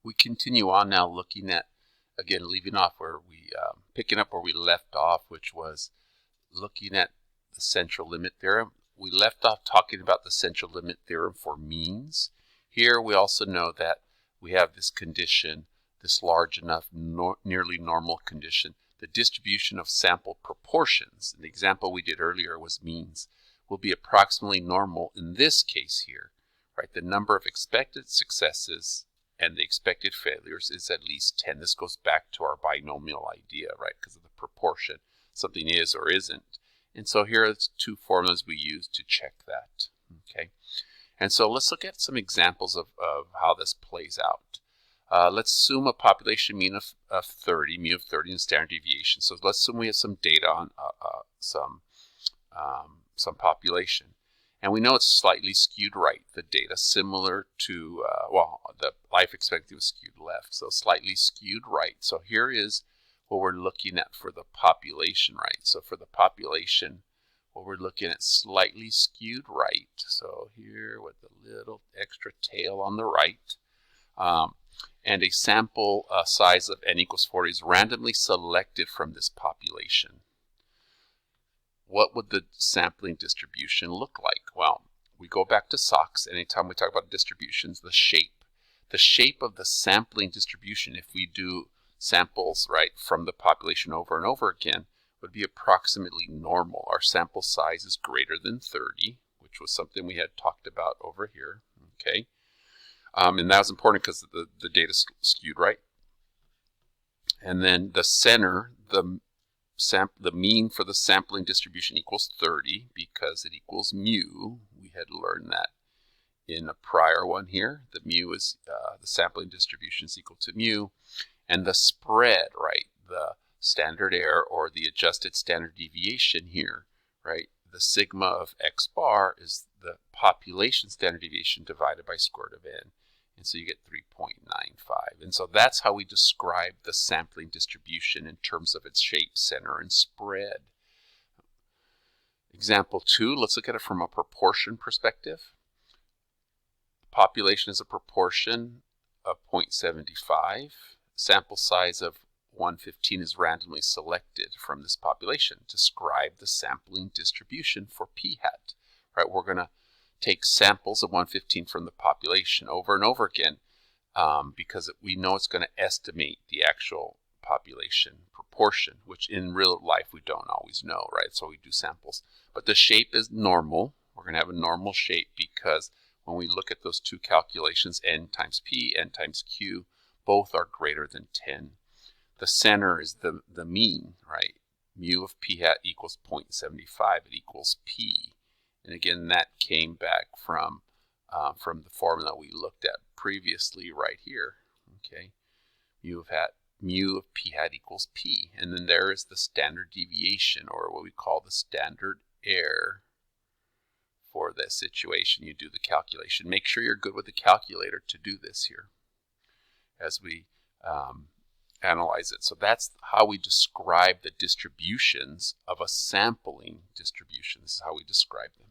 We continue on now looking at, again, leaving off where we, picking up where we left off, which was looking at the central limit theorem. We left off talking about the central limit theorem for means. Here we also know that we have this condition, this large enough nearly normal condition. The distribution of sample proportions, and the example we did earlier was means, will be approximately normal in this case here, right? The number of expected successes and the expected failures is at least 10. This goes back to our binomial idea, right? Because of the proportion, something is or isn't. And so here are the two formulas we use to check that, okay? And so let's look at some examples of how this plays out. Let's assume a population mean of 30, mu of 30 and standard deviation. So let's assume we have some data on some population. And we know it's slightly skewed right. The data similar to, well, the life expectancy was skewed left, so slightly skewed right. So here is what we're looking at for the population, right? So for the population, what we're looking at slightly skewed right. So here with a little extra tail on the right. And a sample size of n equals 40 is randomly selected from this population. What would the sampling distribution look like? Well, we go back to SOX. Anytime we talk about distributions, the shape of the sampling distribution, if we do samples right from the population over and over again, would be approximately normal. Our sample size is greater than 30, which was something we had talked about over here. Okay, and that was important because the data skewed right. And then the center, the mean for the sampling distribution equals 30 because it equals mu. We had learned that in a prior one here. The mu is the sampling distribution is equal to mu, and the spread, right, the standard error or the adjusted standard deviation here, right, the sigma of x bar is the population standard deviation divided by square root of n, and so you get 3.95. And so that's how we describe the sampling distribution in terms of its shape, center, and spread. Example 2, let's look at it from a proportion perspective. Population is a proportion of 0.75. Sample size of 115 is randomly selected from this population. Describe the sampling distribution for p hat. Right, we're going to take samples of 115 from the population over and over again because we know it's going to estimate the actual population proportion, which in real life we don't always know, right? So we do samples. But the shape is normal. We're going to have a normal shape because when we look at those two calculations, n times p, n times q, both are greater than 10. The center is the mean, right? Mu of p hat equals 0.75. It equals p. And again, that came back from the formula we looked at previously right here. Okay, mu of p hat equals p. And then there is the standard deviation, or what we call the standard error for this situation. You do the calculation. Make sure you're good with the calculator to do this here as we analyze it. So that's how we describe the distributions of a sampling distribution. This is how we describe them.